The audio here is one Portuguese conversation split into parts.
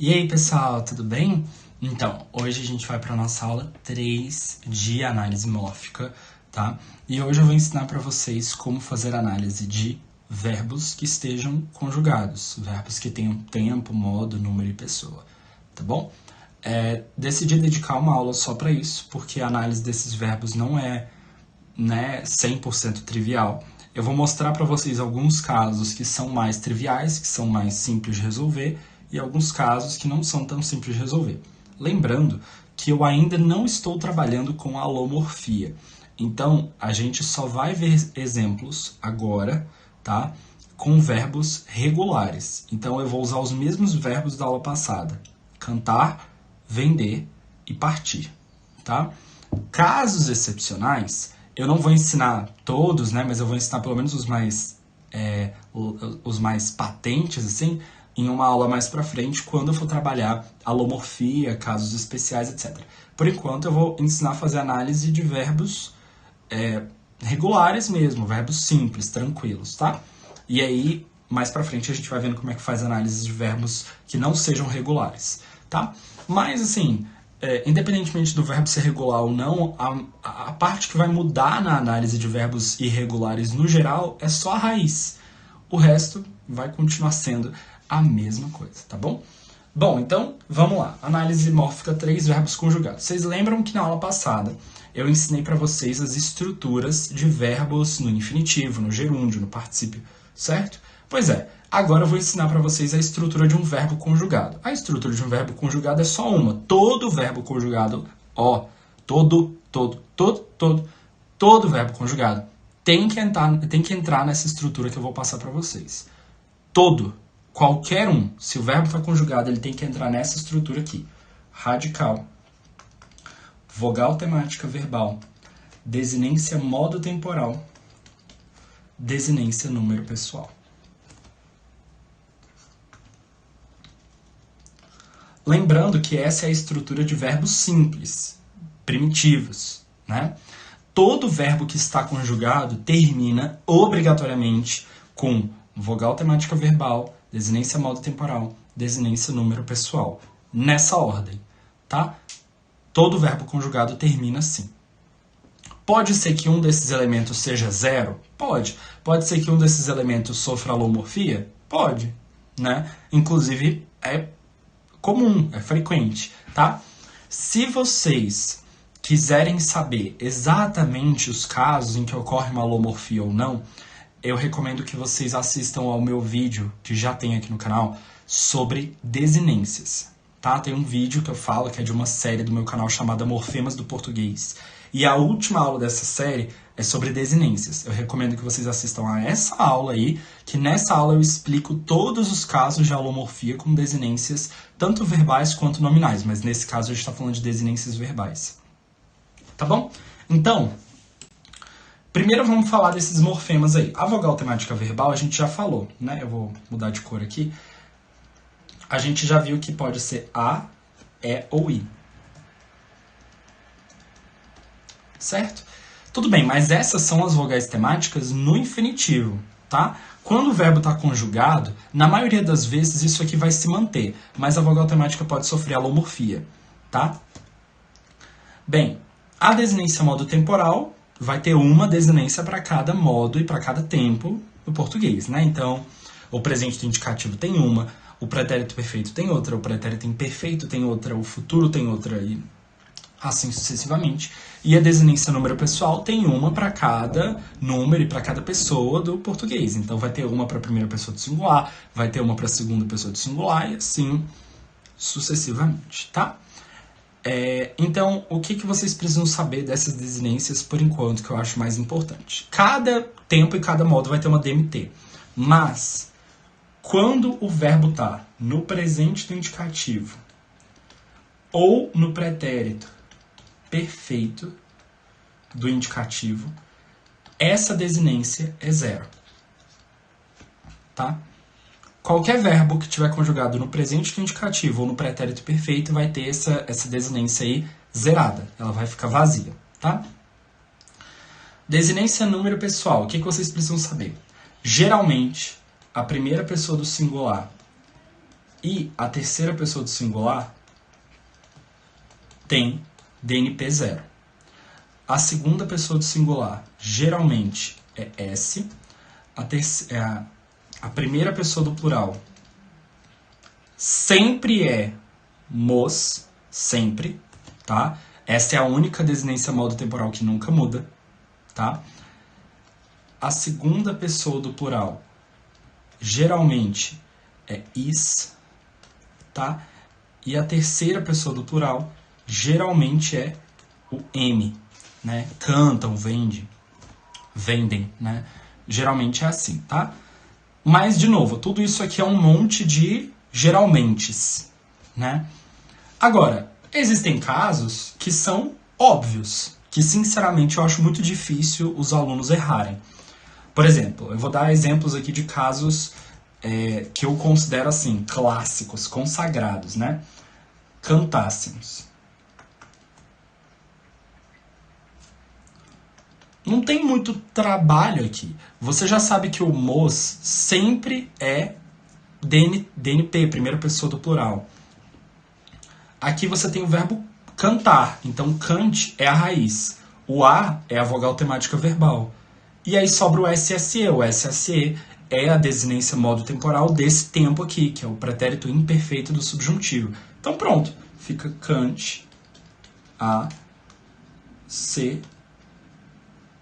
E aí, pessoal, tudo bem? Então, hoje a gente vai para nossa aula 3 de análise mórfica, tá? E hoje eu vou ensinar para vocês como fazer análise de verbos que estejam conjugados, verbos que tenham tempo, modo, número e pessoa, tá bom? Decidi dedicar uma aula só para isso, porque a análise desses verbos não é 100% trivial. Eu vou mostrar para vocês alguns casos que são mais triviais, que são mais simples de resolver, e alguns casos que não são tão simples de resolver. Lembrando que eu ainda não estou trabalhando com alomorfia. Então, a gente só vai ver exemplos agora, tá? Com verbos regulares. Então, eu vou usar os mesmos verbos da aula passada. Cantar, vender e partir, tá? Casos excepcionais, eu não vou ensinar todos, né? Mas eu vou ensinar pelo menos os mais patentes, assim, em uma aula mais pra frente, quando eu for trabalhar alomorfia, casos especiais, etc. Por enquanto, eu vou ensinar a fazer análise de verbos regulares mesmo, verbos simples, tranquilos, tá? E aí, mais pra frente, a gente vai vendo como é que faz análise de verbos que não sejam regulares, tá? Mas, assim, independentemente do verbo ser regular ou não, a parte que vai mudar na análise de verbos irregulares no geral é só a raiz. O resto vai continuar sendo a mesma coisa, tá bom? Bom, então, vamos lá. Análise mórfica 3, verbos conjugados. Vocês lembram que na aula passada eu ensinei para vocês as estruturas de verbos no infinitivo, no gerúndio, no particípio, certo? Pois é, agora eu vou ensinar para vocês a estrutura de um verbo conjugado. A estrutura de um verbo conjugado é só uma. Todo verbo conjugado, todo verbo conjugado tem que entrar nessa estrutura que eu vou passar para vocês. Todo, qualquer um, se o verbo está conjugado, ele tem que entrar nessa estrutura aqui. Radical, vogal temática verbal, desinência modo temporal, desinência número pessoal. Lembrando que essa é a estrutura de verbos simples, primitivos, né? Todo verbo que está conjugado termina obrigatoriamente com vogal temática verbal, desinência modo temporal, desinência número pessoal. Nessa ordem, tá? Todo verbo conjugado termina assim. Pode ser que um desses elementos seja zero? Pode. Pode ser que um desses elementos sofra alomorfia? Pode, né? Inclusive, é comum, é frequente, tá? Se vocês quiserem saber exatamente os casos em que ocorre uma alomorfia ou não, eu recomendo que vocês assistam ao meu vídeo, que já tem aqui no canal, sobre desinências, tá? Tem um vídeo que eu falo, que é de uma série do meu canal chamada Morfemas do Português. E a última aula dessa série é sobre desinências. Eu recomendo que vocês assistam a essa aula aí, que nessa aula eu explico todos os casos de alomorfia com desinências, tanto verbais quanto nominais, mas nesse caso a gente está falando de desinências verbais. Tá bom? Então, primeiro vamos falar desses morfemas aí. A vogal temática verbal a gente já falou, né? Eu vou mudar de cor aqui. A gente já viu que pode ser A, E ou I. Certo? Tudo bem, mas essas são as vogais temáticas no infinitivo, tá? Quando o verbo está conjugado, na maioria das vezes isso aqui vai se manter, mas a vogal temática pode sofrer alomorfia, tá? Bem, a desinência modo temporal vai ter uma desinência para cada modo e para cada tempo no português, né? Então, o presente do indicativo tem uma, o pretérito perfeito tem outra, o pretérito imperfeito tem outra, o futuro tem outra e assim sucessivamente. E a desinência número pessoal tem uma para cada número e para cada pessoa do português. Então vai ter uma para a primeira pessoa do singular, vai ter uma para a segunda pessoa do singular e assim sucessivamente, tá? Então, o que vocês precisam saber dessas desinências por enquanto, que eu acho mais importante? Cada tempo e cada modo vai ter uma DMT. Mas, quando o verbo está no presente do indicativo ou no pretérito perfeito do indicativo, essa desinência é zero. Tá? Qualquer verbo que tiver conjugado no presente do indicativo ou no pretérito perfeito vai ter essa desinência aí zerada. Ela vai ficar vazia, tá? Desinência número pessoal. O que vocês precisam saber? Geralmente, a primeira pessoa do singular E a terceira pessoa do singular tem DNP 0. A segunda pessoa do singular geralmente é S. A primeira pessoa do plural sempre é mos, sempre, tá? Essa é a única desinência modo temporal que nunca muda, tá? A segunda pessoa do plural geralmente é is, tá? E a terceira pessoa do plural geralmente é o M, né? Cantam, vendem, né? Geralmente é assim, tá? Mas, de novo, tudo isso aqui é um monte de geralmentes, né? Agora, existem casos que são óbvios, que, sinceramente, eu acho muito difícil os alunos errarem. Por exemplo, eu vou dar exemplos aqui de casos que eu considero, assim, clássicos, consagrados, né? Cantássemos. Não tem muito trabalho aqui. Você já sabe que o mos sempre é DNP, primeira pessoa do plural. Aqui você tem o verbo cantar. Então, cante é a raiz. O A é a vogal temática verbal. E aí sobra o SSE. O SSE é a desinência modo temporal desse tempo aqui, que é o pretérito imperfeito do subjuntivo. Então, pronto. Fica cante, a, se,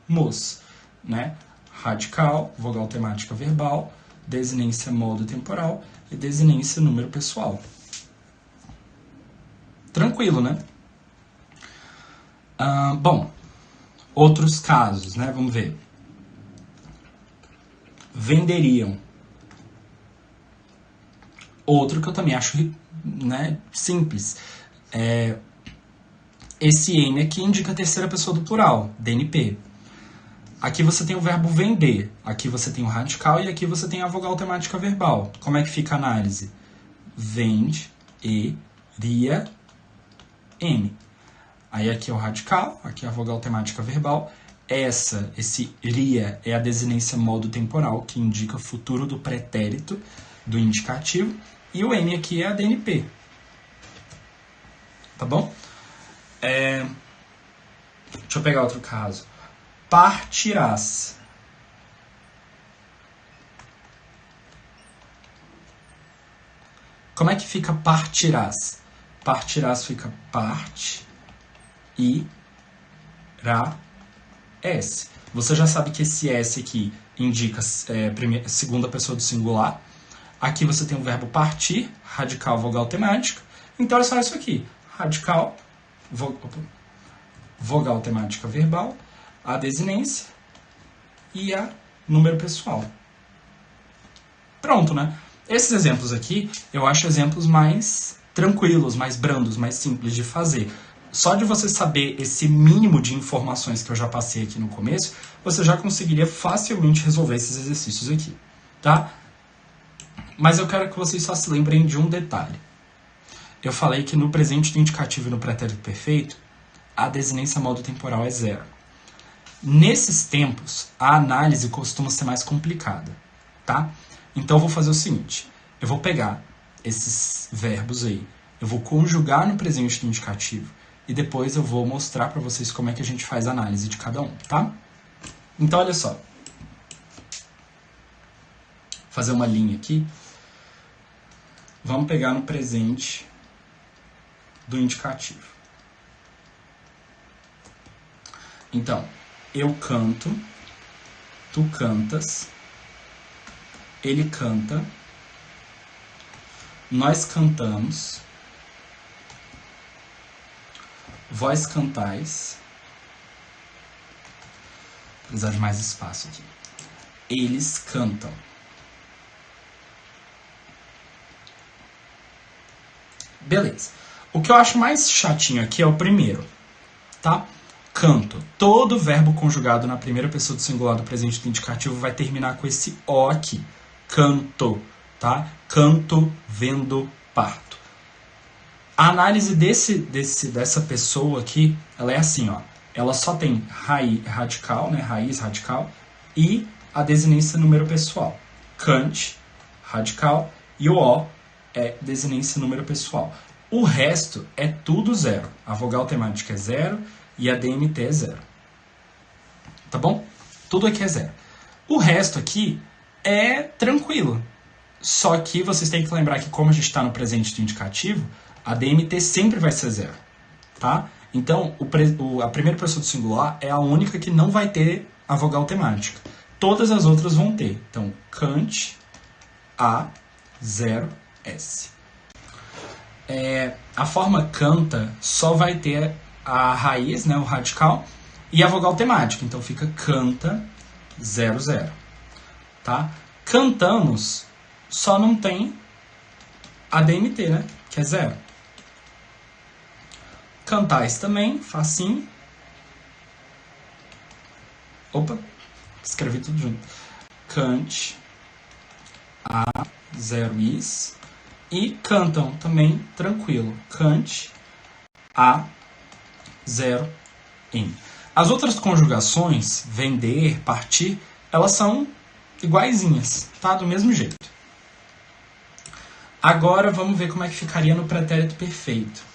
mos, né? Radical, vogal temática verbal, desinência modo temporal e desinência número pessoal. Tranquilo, né? Bom, outros casos, né? Vamos ver. Venderiam. Outro que eu também acho, né, simples. Esse N aqui indica a terceira pessoa do plural, DNP. Aqui você tem o verbo vender, aqui você tem o radical e aqui você tem a vogal temática verbal. Como é que fica a análise? Vende, ria, M. Aí aqui é o radical, aqui é a vogal temática verbal. Esse ria é a desinência modo temporal, que indica futuro do pretérito, do indicativo. E o M aqui é a DNP. Tá bom? Deixa eu pegar outro caso. Partirás. Como é que fica partirás? Partirás fica parte e ra S. Você já sabe que esse S aqui indica segunda pessoa do singular. Aqui você tem o verbo partir, radical, vogal temática. Então é só isso aqui. Radical, vogal temática verbal, a desinência e a número pessoal. Pronto, né? Esses exemplos aqui, eu acho exemplos mais tranquilos, mais brandos, mais simples de fazer. Só de você saber esse mínimo de informações que eu já passei aqui no começo, você já conseguiria facilmente resolver esses exercícios aqui, tá? Mas eu quero que vocês só se lembrem de um detalhe. Eu falei que no presente do indicativo e no pretérito perfeito, a desinência modo temporal é 0. Nesses tempos, a análise costuma ser mais complicada, tá? Então eu vou fazer o seguinte, eu vou pegar esses verbos aí, eu vou conjugar no presente do indicativo e depois eu vou mostrar para vocês como é que a gente faz a análise de cada um, tá? Então olha só, vou fazer uma linha aqui, vamos pegar no presente do indicativo. Então, eu canto, tu cantas, ele canta, nós cantamos, vós cantais, vou precisar de mais espaço aqui, eles cantam. Beleza. O que eu acho mais chatinho aqui é o primeiro, tá? Canto. Todo verbo conjugado na primeira pessoa do singular do presente do indicativo vai terminar com esse O aqui. Canto, tá? Canto, vendo, parto. A análise dessa pessoa aqui, ela é assim, ó. Ela só tem radical, né? Raiz, radical, e a desinência número pessoal. Cante, radical, e o O é desinência número pessoal. O resto é tudo zero. A vogal temática é zero e a DMT é zero. Tá bom? Tudo aqui é zero. O resto aqui é tranquilo. Só que vocês têm que lembrar que como a gente está no presente do indicativo, a DMT sempre vai ser zero. Tá? Então, a primeira pessoa do singular é a única que não vai ter a vogal temática. Todas as outras vão ter. Então, cante a 0S. A forma canta só vai ter a raiz, né, o radical, e a vogal temática. Então, fica canta 00. Tá? Cantamos só não tem a DMT, né, que é 0. Cantais também, facinho. Opa, escrevi tudo junto. Cante a 0is. E cantam também, tranquilo. Cante a 0in. As outras conjugações, vender, partir, elas são iguaizinhas, tá? Do mesmo jeito. Agora vamos ver como é que ficaria no pretérito perfeito.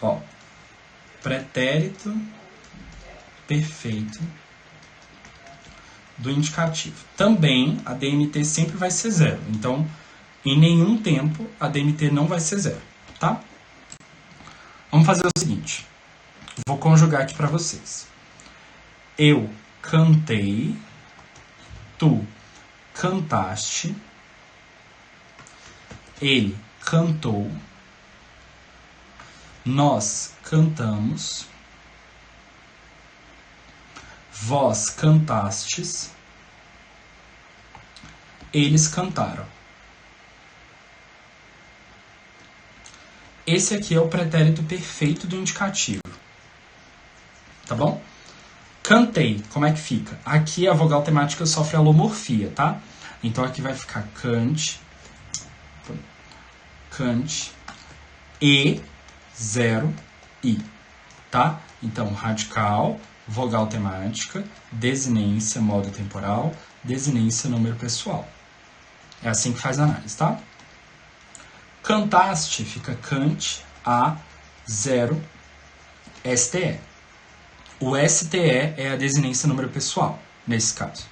Ó, pretérito perfeito do indicativo. Também a DMT sempre vai ser zero. Então, em nenhum tempo a DMT não vai ser zero, tá? Vamos fazer o seguinte. Vou conjugar aqui para vocês. Eu cantei, tu cantaste, ele cantou, nós cantamos, vós cantastes, eles cantaram. Esse aqui é o pretérito perfeito do indicativo. Tá bom? Cantei, como é que fica? Aqui a vogal temática sofre alomorfia, tá? Então aqui vai ficar cante, e 0 i, tá? Então radical, vogal temática, desinência modo temporal, desinência número pessoal. É assim que faz a análise, tá? Cantaste fica cante a 0 STE. O STE é a desinência número pessoal, nesse caso.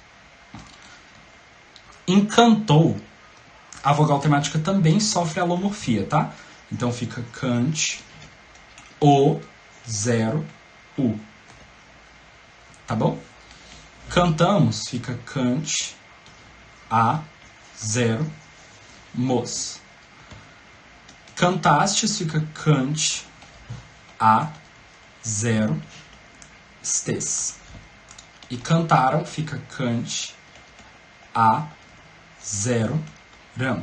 Encantou, a vogal temática também sofre alomorfia, tá? Então fica cante o 0 u. Tá bom? Cantamos, fica cante a 0 mos. Cantastes, fica cante a 0 stes. E cantaram, fica cante a 0 ram.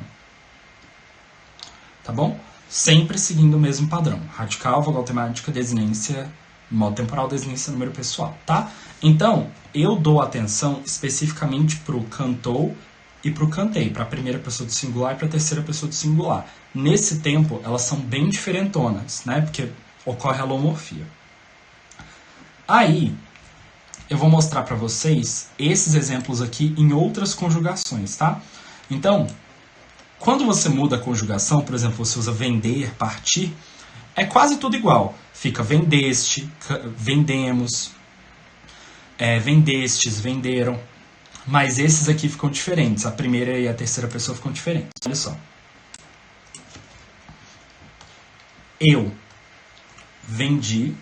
Tá bom? Sempre seguindo o mesmo padrão. Radical, vogal temática, desinência, modo temporal, desinência, número pessoal, tá? Então, eu dou atenção especificamente pro cantou e pro cantei, para a primeira pessoa do singular e para a terceira pessoa do singular. Nesse tempo, elas são bem diferentonas, né? Porque ocorre a alomorfia. Aí, eu vou mostrar para vocês esses exemplos aqui em outras conjugações, tá? Então, quando você muda a conjugação, por exemplo, você usa vender, partir, é quase tudo igual. Fica vendeste, vendemos, vendestes, venderam. Mas esses aqui ficam diferentes. A primeira e a terceira pessoa ficam diferentes. Olha só. Eu vendi.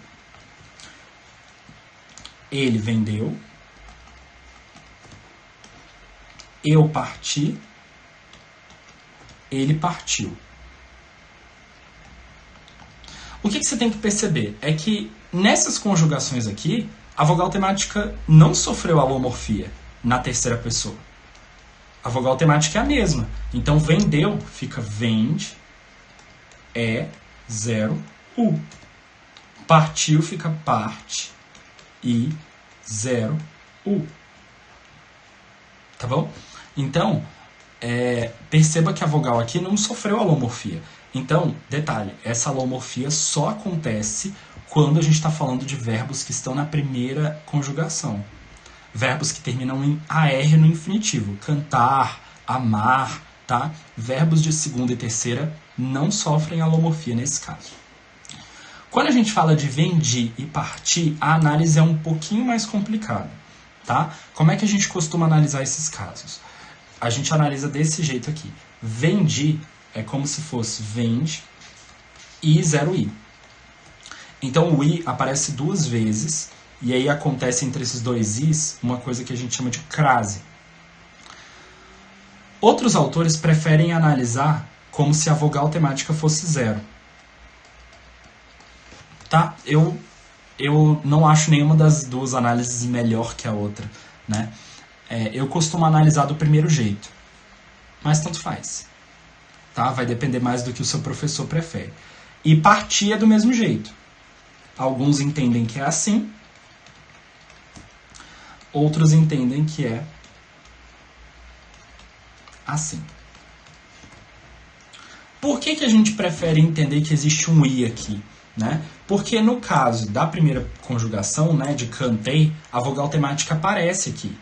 Ele vendeu. Eu parti. Ele partiu. O que você tem que perceber é que nessas conjugações aqui, a vogal temática não sofreu alomorfia na terceira pessoa. A vogal temática é a mesma. Então, vendeu fica vende, 0 u. Partiu fica parte, e 0 u. Tá bom? Então, perceba que a vogal aqui não sofreu alomorfia. Então, detalhe, essa alomorfia só acontece quando a gente está falando de verbos que estão na primeira conjugação. Verbos que terminam em AR no infinitivo. Cantar, amar, tá? Verbos de segunda e terceira não sofrem alomorfia nesse caso. Quando a gente fala de vendi e partir, a análise é um pouquinho mais complicada, tá? Como é que a gente costuma analisar esses casos? A gente analisa desse jeito aqui. Vendi é como se fosse vende e 0i. Então o i aparece duas vezes e aí acontece entre esses dois i's uma coisa que a gente chama de crase. Outros autores preferem analisar como se a vogal temática fosse 0. Tá? Eu não acho nenhuma das duas análises melhor que a outra, né? Eu costumo analisar do primeiro jeito, mas tanto faz. Tá? Vai depender mais do que o seu professor prefere. E partir é do mesmo jeito. Alguns entendem que é assim, outros entendem que é assim. Por que a gente prefere entender que existe um i aqui? Né? Porque no caso da primeira conjugação, né, de cantei, a vogal temática aparece aqui.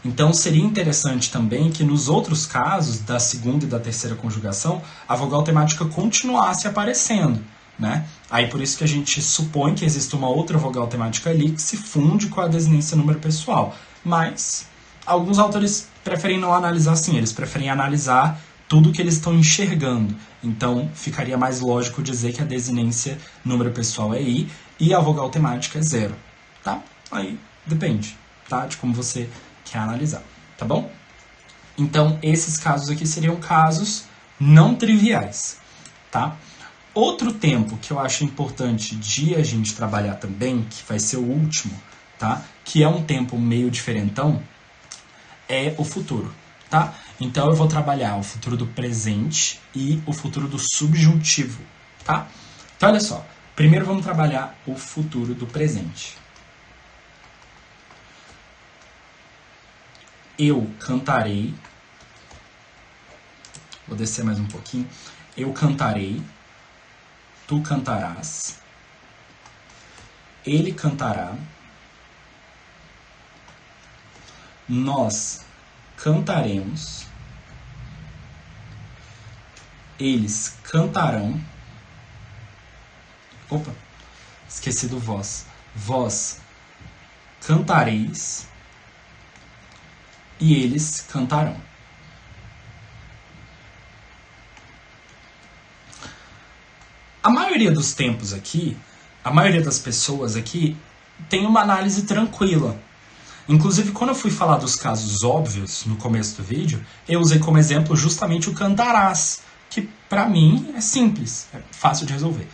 Então seria interessante também que nos outros casos, da segunda e da terceira conjugação, a vogal temática continuasse aparecendo. Né? Aí por isso que a gente supõe que existe uma outra vogal temática ali que se funde com a desinência número pessoal. Mas alguns autores preferem não analisar assim, eles preferem analisar tudo que eles estão enxergando. Então, ficaria mais lógico dizer que a desinência número pessoal é i e a vogal temática é 0. Tá? Aí depende, tá? De como você quer analisar, tá bom? Então, esses casos aqui seriam casos não triviais, tá? Outro tempo que eu acho importante de a gente trabalhar também, que vai ser o último, tá? Que é um tempo meio diferentão, é o futuro, tá? Então eu vou trabalhar o futuro do presente e o futuro do subjuntivo, tá? Então olha só, primeiro vamos trabalhar o futuro do presente. Eu cantarei, vou descer mais um pouquinho, eu cantarei, tu cantarás, ele cantará, nós cantaremos, eles cantarão, opa, esqueci do vós, vós cantareis e eles cantarão. A maioria dos tempos aqui, a maioria das pessoas aqui tem uma análise tranquila. Inclusive, quando eu fui falar dos casos óbvios no começo do vídeo, eu usei como exemplo justamente o cantarás, que pra mim é simples, é fácil de resolver.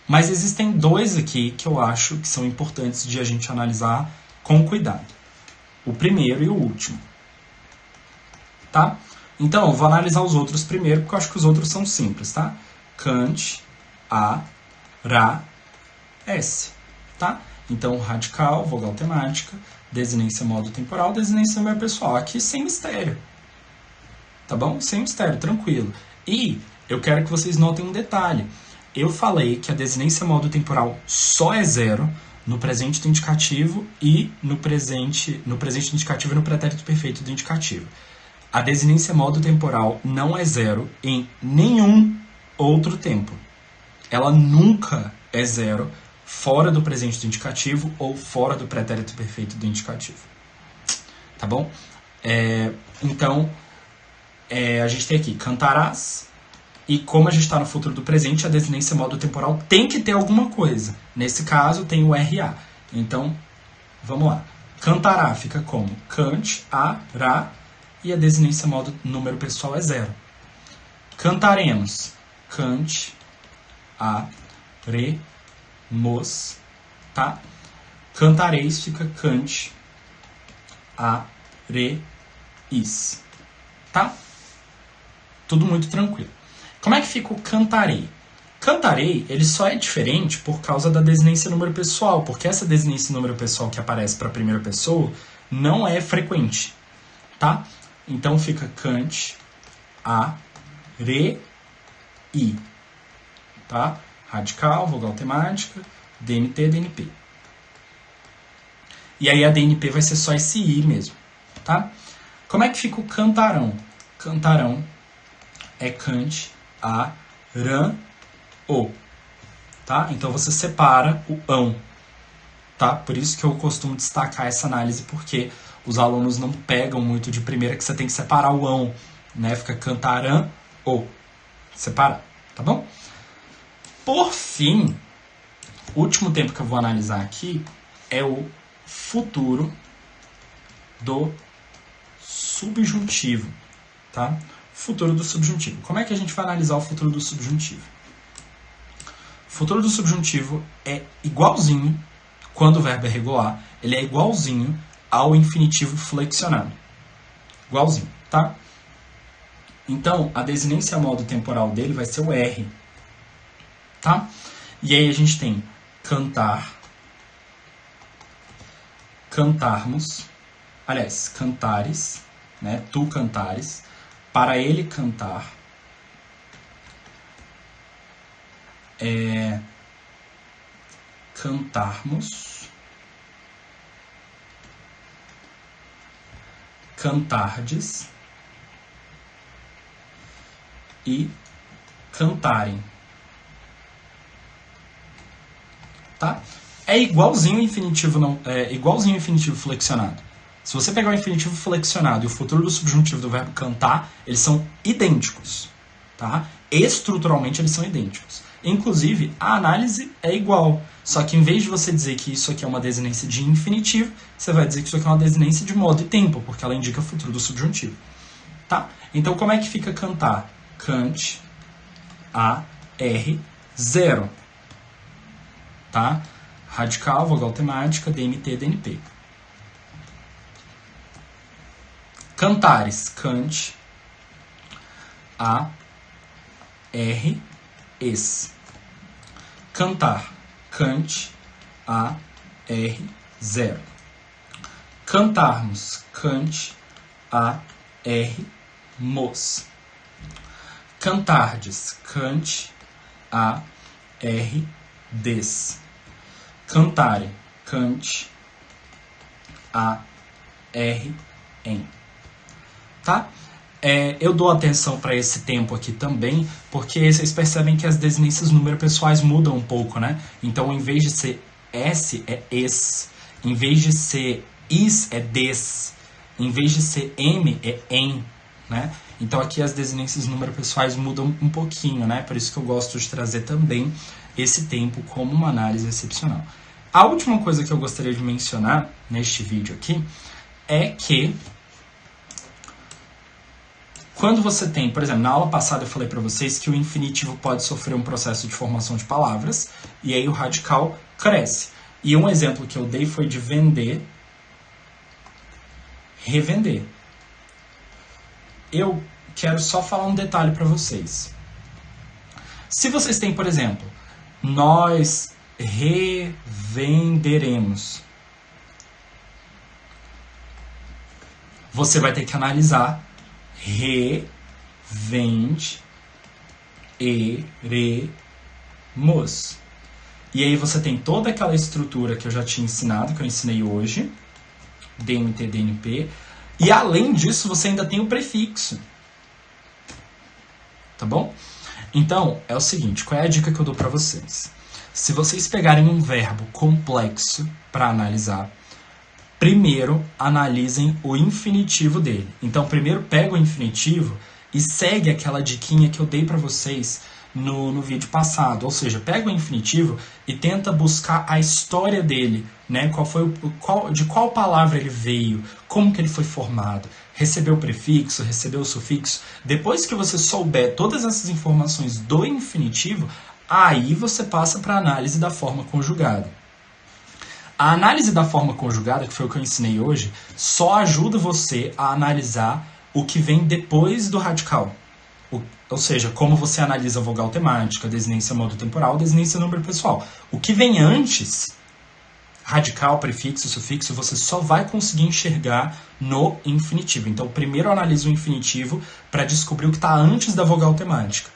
Mas existem dois aqui que eu acho que são importantes de a gente analisar com cuidado. O primeiro e o último. Tá? Então, eu vou analisar os outros primeiro, porque eu acho que os outros são simples, tá? Cante, a, ra, s, tá? Então, radical, vogal temática, desinência modo temporal, desinência número pessoal. Aqui sem mistério. Tá bom? Sem mistério, tranquilo. E eu quero que vocês notem um detalhe. Eu falei que a desinência modo temporal só é 0 no presente do indicativo e no presente indicativo e no pretérito perfeito do indicativo. A desinência modo temporal não é 0 em nenhum outro tempo. Ela nunca é 0 fora do presente do indicativo ou fora do pretérito perfeito do indicativo. Tá bom? Então, a gente tem aqui cantarás, e como a gente está no futuro do presente, a desinência modo temporal tem que ter alguma coisa. Nesse caso, tem o RA. Então, vamos lá. Cantará fica como? Cante, a, ra, e a desinência modo número pessoal é 0. Cantaremos. Cante, a, re, mos, tá? Cantareis fica cante, a, re, is, tá? Tudo muito tranquilo. Como é que fica o cantarei? Cantarei, ele só é diferente por causa da desinência número pessoal, porque essa desinência número pessoal que aparece para a primeira pessoa não é frequente, tá? Então fica cante, a, re, i, tá? Radical, vogal temática, DNT, DNP. E aí a DNP vai ser só esse I mesmo, tá? Como é que fica o cantarão? Cantarão é cante, a, ran, o. Tá? Então você separa o ão. Tá? Por isso que eu costumo destacar essa análise, porque os alunos não pegam muito de primeira, que você tem que separar o ão, né? Fica cantarã, o. Separa, tá bom? Por fim, o último tempo que eu vou analisar aqui é o futuro do subjuntivo, tá? Futuro do subjuntivo. Como é que a gente vai analisar o futuro do subjuntivo? O futuro do subjuntivo é igualzinho, quando o verbo é regular, ele é igualzinho ao infinitivo flexionado. Igualzinho, tá? Então, a desinência modo temporal dele vai ser o R, tá? E aí a gente tem cantar, cantarmos, aliás, cantares, né? Tu cantares, para ele cantar, cantarmos, cantardes e cantarem. Tá? É igualzinho o infinitivo igualzinho o infinitivo flexionado. Se você pegar o infinitivo flexionado e o futuro do subjuntivo do verbo cantar, eles são idênticos, tá? Estruturalmente eles são idênticos. Inclusive, a análise é igual, só que em vez de você dizer que isso aqui é uma desinência de infinitivo, você vai dizer que isso aqui é uma desinência de modo e tempo, porque ela indica o futuro do subjuntivo, tá? Então, como é que fica cantar? Cante, a, r, zero. Tá? Radical, vogal temática, DMT, DNP. Cantares, cante, a, r, es. Cantar, cante, a, r, zero. Cantarmos, cante, a, r, mos. Cantardes, cante, a, r, des. Cantare, cante, a, r, em. Tá? Eu dou atenção para esse tempo aqui também, porque vocês percebem que as desinências número-pessoais mudam um pouco, né? Então, em vez de ser s, é es. Em vez de ser is, é des. Em vez de ser m, é em, né? Então, aqui as desinências número-pessoais mudam um pouquinho, né? Por isso que eu gosto de trazer também esse tempo como uma análise excepcional. A última coisa que eu gostaria de mencionar neste vídeo aqui é que quando você tem, por exemplo, na aula passada eu falei para vocês que o infinitivo pode sofrer um processo de formação de palavras e aí o radical cresce. E um exemplo que eu dei foi de vender, revender. Eu quero só falar um detalhe para vocês. Se vocês têm, por exemplo, nós revenderemos, você vai ter que analisar revenderemos. E aí você tem toda aquela estrutura que eu já tinha ensinado, que eu ensinei hoje, DMT, DNP, e além disso você ainda tem o prefixo. Tá bom? Então, é o seguinte, qual é a dica que eu dou para vocês? Se vocês pegarem um verbo complexo para analisar, primeiro analisem o infinitivo dele. Então, primeiro pega o infinitivo e segue aquela diquinha que eu dei para vocês no vídeo passado. Ou seja, pega o infinitivo e tenta buscar a história dele, né? De qual palavra ele veio, como que ele foi formado, recebeu o prefixo, recebeu o sufixo. Depois que você souber todas essas informações do infinitivo, aí você passa para a análise da forma conjugada. A análise da forma conjugada, que foi o que eu ensinei hoje, só ajuda você a analisar o que vem depois do radical. Ou seja, como você analisa a vogal temática, desinência modo temporal, desinência número pessoal. O que vem antes, radical, prefixo, sufixo, você só vai conseguir enxergar no infinitivo. Então, primeiro analisa o infinitivo para descobrir o que está antes da vogal temática.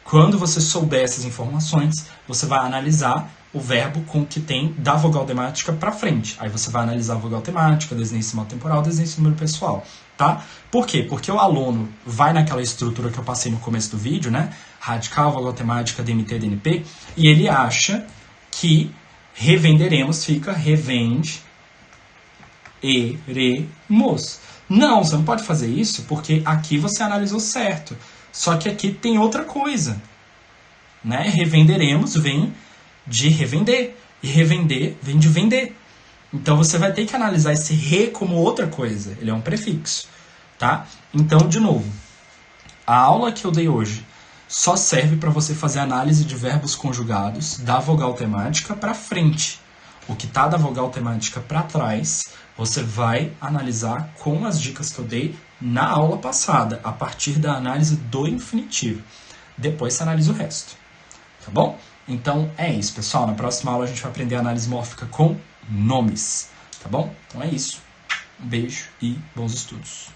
Quando você souber essas informações, você vai analisar o verbo com que tem da vogal temática para frente. Aí você vai analisar a vogal temática, desenho decimal temporal, desenho número pessoal, tá? Por quê? Porque o aluno vai naquela estrutura que eu passei no começo do vídeo, né? Radical, vogal temática, DMT, DNP, e ele acha que revenderemos fica revenderemos. Não, você não pode fazer isso porque aqui você analisou certo. Só que aqui tem outra coisa, né? Revenderemos vem de revender. E revender vem de vender. Então você vai ter que analisar esse re como outra coisa. Ele é um prefixo, tá? Então, de novo, a aula que eu dei hoje só serve para você fazer análise de verbos conjugados da vogal temática para frente. O que está da vogal temática para trás, você vai analisar com as dicas que eu dei na aula passada, a partir da análise do infinitivo. Depois você analisa o resto, tá bom? Então é isso, pessoal. Na próxima aula a gente vai aprender a análise mórfica com nomes, tá bom? Então é isso. Um beijo e bons estudos.